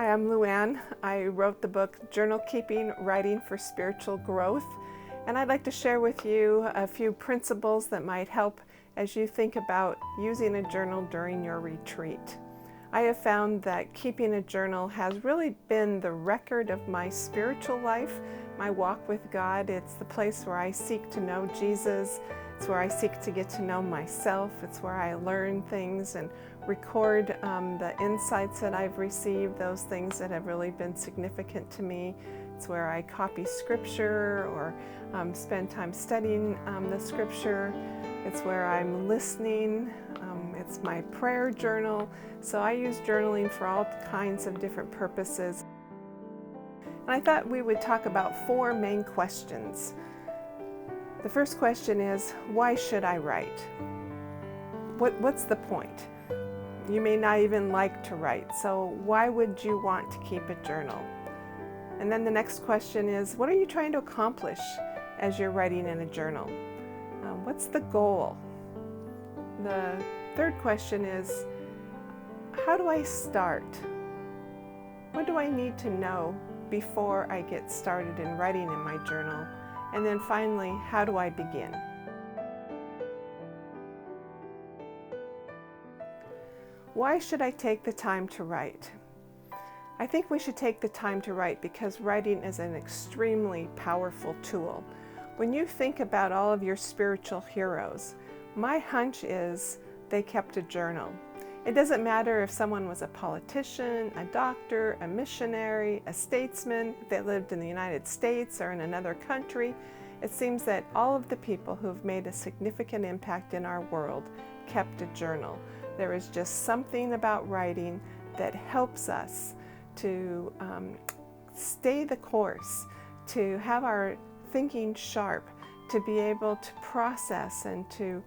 Hi, I'm Luann. I wrote the book Journal Keeping, Writing for Spiritual Growth, and I'd like to share with you a few principles that might help as you think about using a journal during your retreat. I have found that keeping a journal has really been the record of my spiritual life, my walk with God. It's the place where I seek to know Jesus. It's where I seek to get to know myself. It's where I learn things and record the insights that I've received, those things that have really been significant to me. It's where I copy scripture or spend time studying the scripture. It's where I'm listening. It's my prayer journal. So I use journaling for all kinds of different purposes. And I thought we would talk about 4 main questions. The first question is, why should I write? What's the point? You may not even like to write, so why would you want to keep a journal? And then the next question is, what are you trying to accomplish as you're writing in a journal? What's the goal? The third question is, how do I start? What do I need to know before I get started in writing in my journal? And then finally, how do I begin? Why should I take the time to write? I think we should take the time to write because writing is an extremely powerful tool. When you think about all of your spiritual heroes, my hunch is they kept a journal. It doesn't matter if someone was a politician, a doctor, a missionary, a statesman, if they lived in the United States or in another country. It seems that all of the people who have made a significant impact in our world kept a journal. There is just something about writing that helps us to stay the course, to have our thinking sharp, to be able to process and to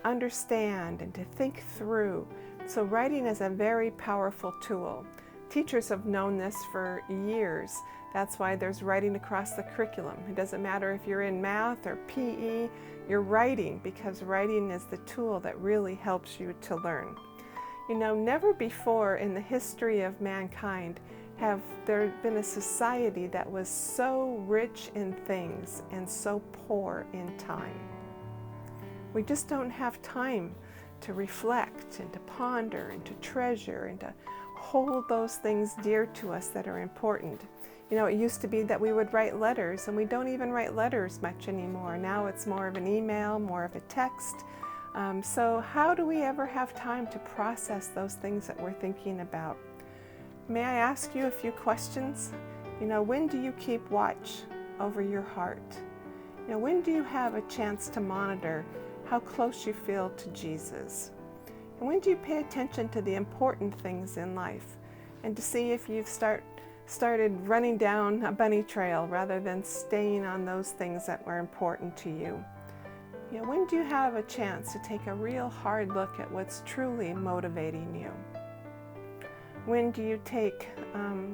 understand and to think through. So writing is a very powerful tool. Teachers have known this for years. That's why there's writing across the curriculum. It doesn't matter if you're in math or PE, you're writing because writing is the tool that really helps you to learn. You know, never before in the history of mankind have there been a society that was so rich in things and so poor in time. We just don't have time to reflect and to ponder and to treasure and to hold those things dear to us that are important. You know, it used to be that we would write letters, and we don't even write letters much anymore. Now it's more of an email, more of a text. So how do we ever have time to process those things that we're thinking about? May I ask you a few questions? You know, when do you keep watch over your heart? You know, when do you have a chance to monitor how close you feel to Jesus? And when do you pay attention to the important things in life and to see if you've started running down a bunny trail rather than staying on those things that were important to you? You know, when do you have a chance to take a real hard look at what's truly motivating you? When do you take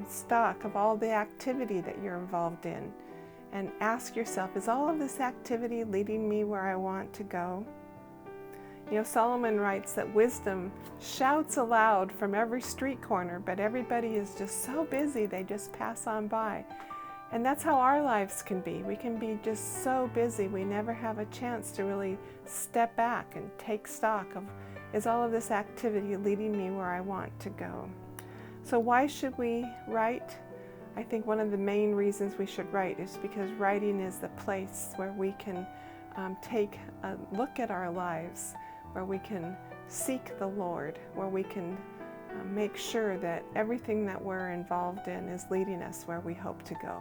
stock of all the activity that you're involved in and ask yourself, is all of this activity leading me where I want to go? You know, Solomon writes that wisdom shouts aloud from every street corner, but everybody is just so busy they just pass on by. And that's how our lives can be. We can be just so busy we never have a chance to really step back and take stock of, is all of this activity leading me where I want to go? So why should we write? I think one of the main reasons we should write is because writing is the place where we can take a look at our lives, where we can seek the Lord, where we can make sure that everything that we're involved in is leading us where we hope to go.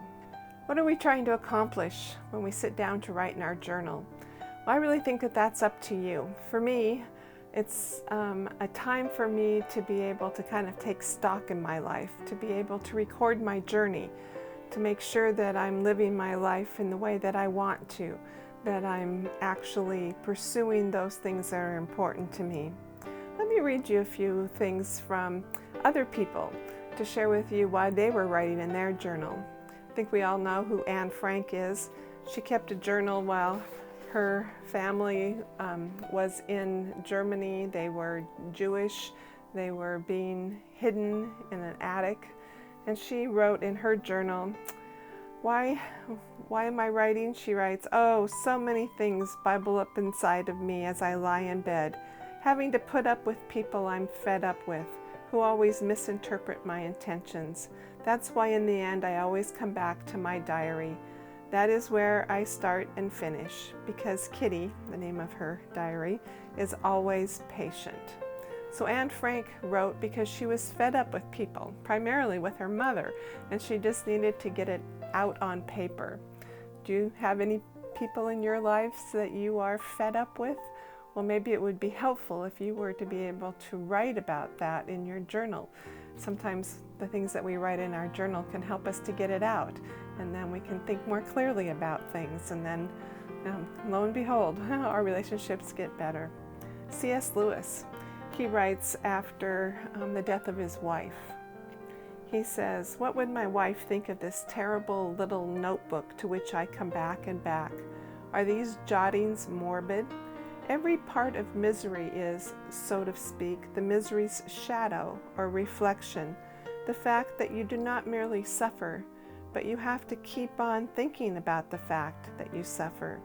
What are we trying to accomplish when we sit down to write in our journal? Well, I really think that that's up to you. For me, it's a time for me to be able to kind of take stock in my life, to be able to record my journey, to make sure that I'm living my life in the way that I want to, that I'm actually pursuing those things that are important to me. Let me read you a few things from other people to share with you why they were writing in their journal. I think we all know who Anne Frank is. She kept a journal while her family was in Germany. They were Jewish. They were being hidden in an attic. And she wrote in her journal, why am I writing? She writes, oh, so many things bubble up inside of me as I lie in bed, having to put up with people I'm fed up with, who always misinterpret my intentions. That's why in the end I always come back to my diary. That is where I start and finish, because Kitty, the name of her diary, is always patient. So Anne Frank wrote because she was fed up with people, primarily with her mother, and she just needed to get it out on paper. Do you have any people in your lives that you are fed up with? Well, maybe it would be helpful if you were to be able to write about that in your journal. Sometimes the things that we write in our journal can help us to get it out, and then we can think more clearly about things, and then lo and behold, our relationships get better. C.S. Lewis, he writes after the death of his wife. He says, what would my wife think of this terrible little notebook to which I come back and back? Are these jottings morbid? Every part of misery is, so to speak, the misery's shadow or reflection, the fact that you do not merely suffer, but you have to keep on thinking about the fact that you suffer.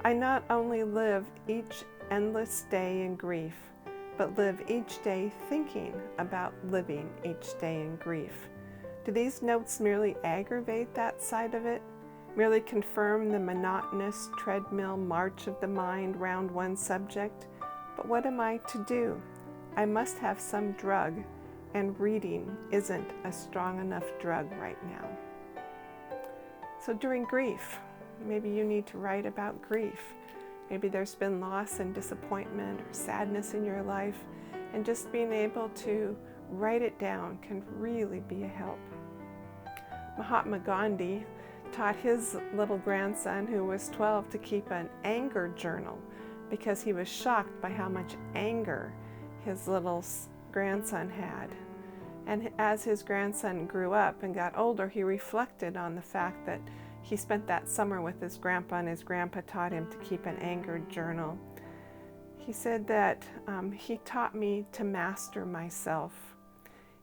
I not only live each endless day in grief, but live each day thinking about living each day in grief. Do these notes merely aggravate that side of it? Merely confirm the monotonous treadmill march of the mind round one subject? But what am I to do? I must have some drug, and reading isn't a strong enough drug right now. So during grief, maybe you need to write about grief. Maybe there's been loss and disappointment or sadness in your life, and just being able to write it down can really be a help. Mahatma Gandhi taught his little grandson, who was 12, to keep an anger journal because he was shocked by how much anger his little grandson had. And as his grandson grew up and got older, he reflected on the fact that he spent that summer with his grandpa, and his grandpa taught him to keep an anger journal. He said that he taught me to master myself.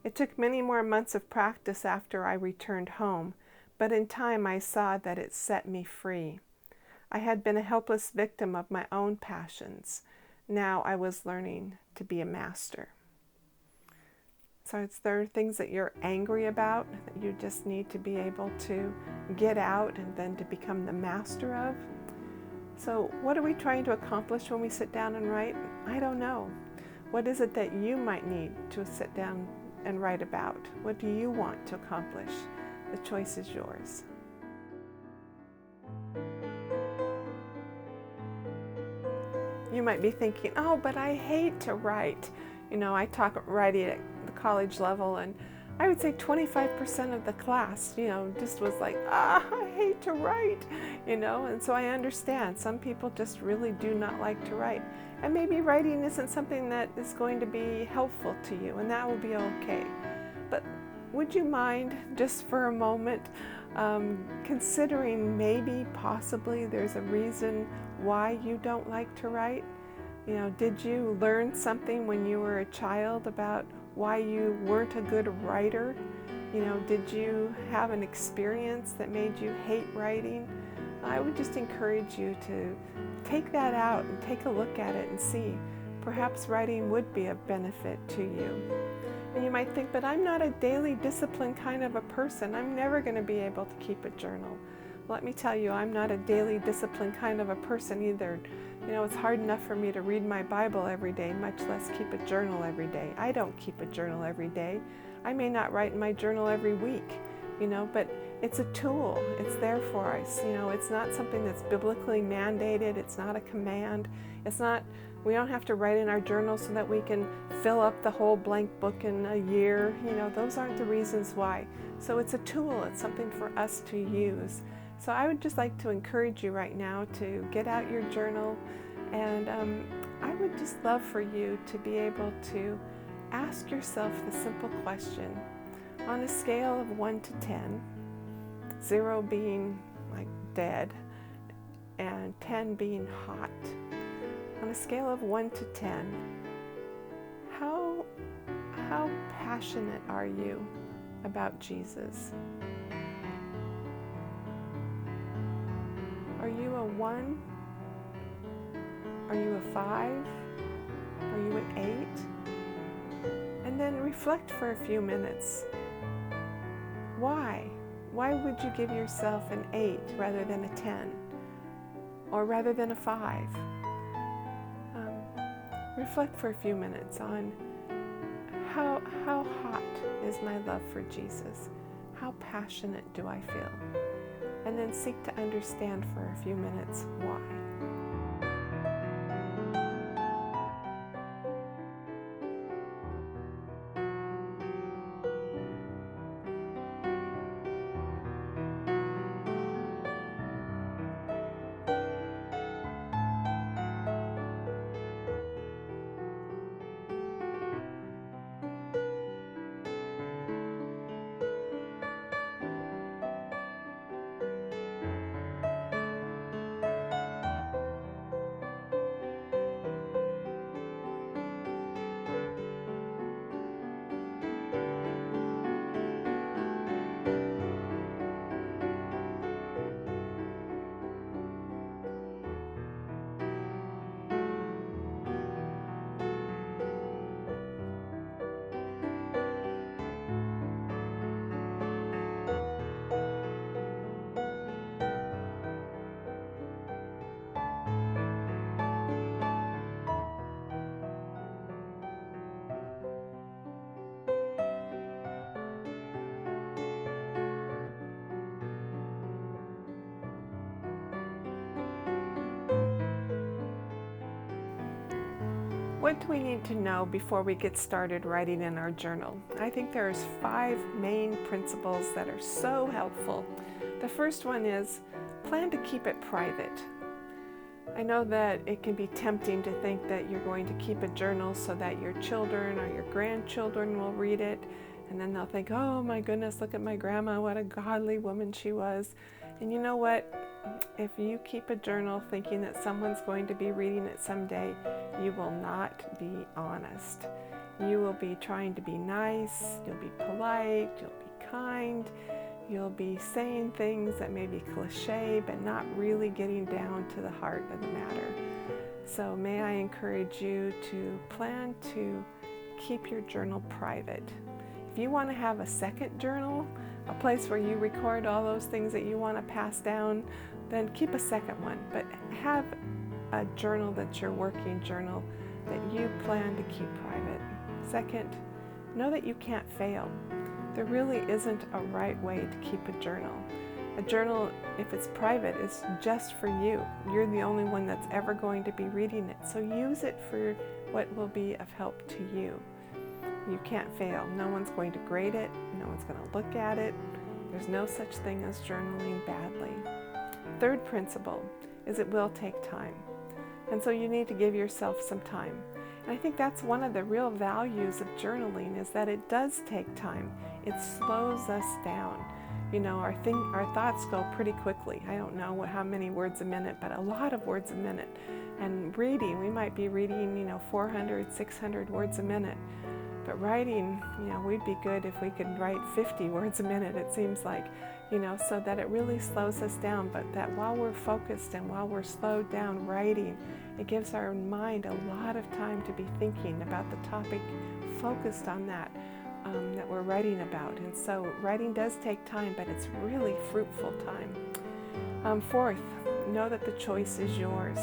It took many more months of practice after I returned home, but in time I saw that it set me free. I had been a helpless victim of my own passions. Now I was learning to be a master. So is there things that you're angry about that you just need to be able to get out and then to become the master of? So what are we trying to accomplish when we sit down and write? I don't know. What is it that you might need to sit down and write about? What do you want to accomplish? The choice is yours. You might be thinking, oh, but I hate to write. You know, I talk writing at the college level, and I would say 25% of the class, just was like, I hate to write, and so I understand. Some people just really do not like to write. And maybe writing isn't something that is going to be helpful to you, and that will be okay. But would you mind, just for a moment, considering maybe, possibly, there's a reason why you don't like to write? Did you learn something when you were a child about why you weren't a good writer? Did you have an experience that made you hate writing? I would just encourage you to take that out and take a look at it and see. Perhaps writing would be a benefit to you. And you might think, but I'm not a daily discipline kind of a person. I'm never going to be able to keep a journal. Let me tell you, I'm not a daily discipline kind of a person either. It's hard enough for me to read my Bible every day, much less keep a journal every day. I don't keep a journal every day. I may not write in my journal every week, but it's a tool. It's there for us. It's not something that's biblically mandated. It's not a command. We don't have to write in our journal so that we can fill up the whole blank book in a year. Those aren't the reasons why. So it's a tool. It's something for us to use. So I would just like to encourage you right now to get out your journal, and I would just love for you to be able to ask yourself the simple question, on a scale of 1 to 10, 0 being like dead and 10 being hot. On a scale of 1 to 10, how passionate are you about Jesus? Are you a 1? Are you a 5? Are you an 8? And then reflect for a few minutes. Why? Why would you give yourself an 8 rather than a 10? Or rather than a 5? Reflect for a few minutes on how hot is my love for Jesus? How passionate do I feel? And then seek to understand for a few minutes why. What do we need to know before we get started writing in our journal? I think there's 5 main principles that are so helpful. The first one is plan to keep it private. I know that it can be tempting to think that you're going to keep a journal so that your children or your grandchildren will read it, and then they'll think, oh my goodness, look at my grandma, what a godly woman she was. And you know what? If you keep a journal thinking that someone's going to be reading it someday, you will not be honest. You will be trying to be nice, you'll be polite, you'll be kind, you'll be saying things that may be cliche, but not really getting down to the heart of the matter. So may I encourage you to plan to keep your journal private. If you want to have a second journal, a place where you record all those things that you want to pass down, then keep a second one. But have a journal that's your working journal that you plan to keep private. Second, know that you can't fail. There really isn't a right way to keep a journal. A journal, if it's private, is just for you. You're the only one that's ever going to be reading it. So use it for what will be of help to you. You can't fail. No one's going to grade it. No one's going to look at it. There's no such thing as journaling badly. Third principle is it will take time. And so you need to give yourself some time. And I think that's one of the real values of journaling, is that it does take time. It slows us down. You know, our thoughts go pretty quickly. I don't know how many words a minute, but a lot of words a minute. And reading, we might be reading, 400, 600 words a minute. But writing, we'd be good if we could write 50 words a minute, it seems like, so that it really slows us down. But that while we're focused and while we're slowed down writing, it gives our mind a lot of time to be thinking about the topic focused on that we're writing about. And so writing does take time, but it's really fruitful time. Fourth, know that the choice is yours.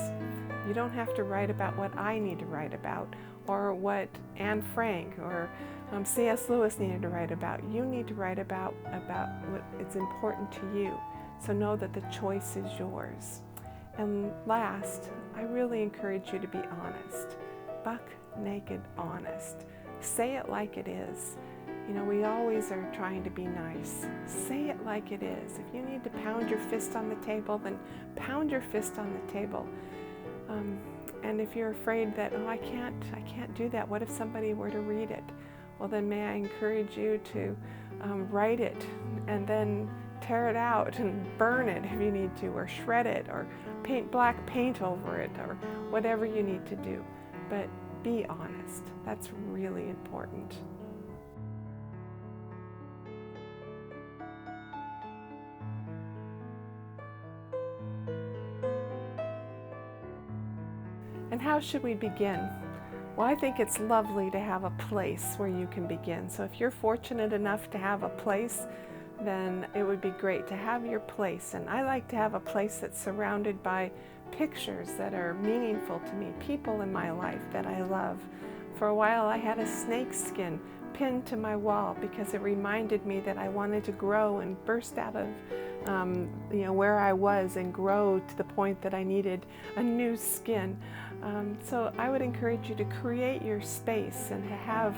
You don't have to write about what I need to write about, or what Anne Frank or C.S. Lewis needed to write about. You need to write about what is important to you. So know that the choice is yours. And last, I really encourage you to be honest. Buck naked honest. Say it like it is. We always are trying to be nice. Say it like it is. If you need to pound your fist on the table, then pound your fist on the table. And if you're afraid that, I can't do that, what if somebody were to read it? Well, then may I encourage you to write it and then tear it out and burn it if you need to, or shred it, or paint black paint over it, or whatever you need to do. But be honest. That's really important. And how should we begin? Well, I think it's lovely to have a place where you can begin. So if you're fortunate enough to have a place, then it would be great to have your place. And I like to have a place that's surrounded by pictures that are meaningful to me, people in my life that I love. For a while I had a snake skin pinned to my wall because it reminded me that I wanted to grow and burst out of where I was and grow to the point that I needed a new skin. So I would encourage you to create your space and to have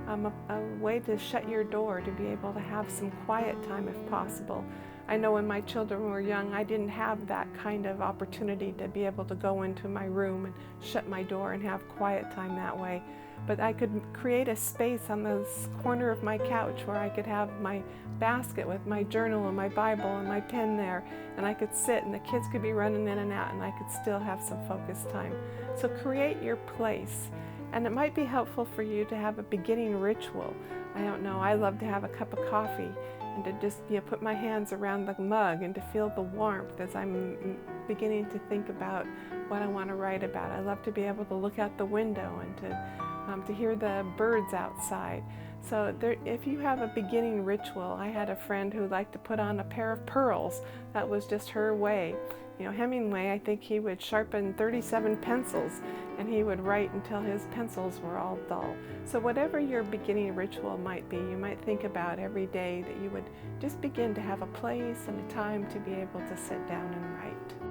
a way to shut your door, to be able to have some quiet time if possible. I know when my children were young, I didn't have that kind of opportunity to be able to go into my room and shut my door and have quiet time that way. But I could create a space on the corner of my couch where I could have my basket with my journal and my Bible and my pen there, and I could sit and the kids could be running in and out and I could still have some focused time. So create your place. And it might be helpful for you to have a beginning ritual. I don't know, I love to have a cup of coffee and to just put my hands around the mug and to feel the warmth as I'm beginning to think about what I want to write about. I love to be able to look out the window and to hear the birds outside. So if you have a beginning ritual, I had a friend who liked to put on a pair of pearls. That was just her way. Hemingway, I think he would sharpen 37 pencils and he would write until his pencils were all dull. So whatever your beginning ritual might be, you might think about every day that you would just begin to have a place and a time to be able to sit down and write.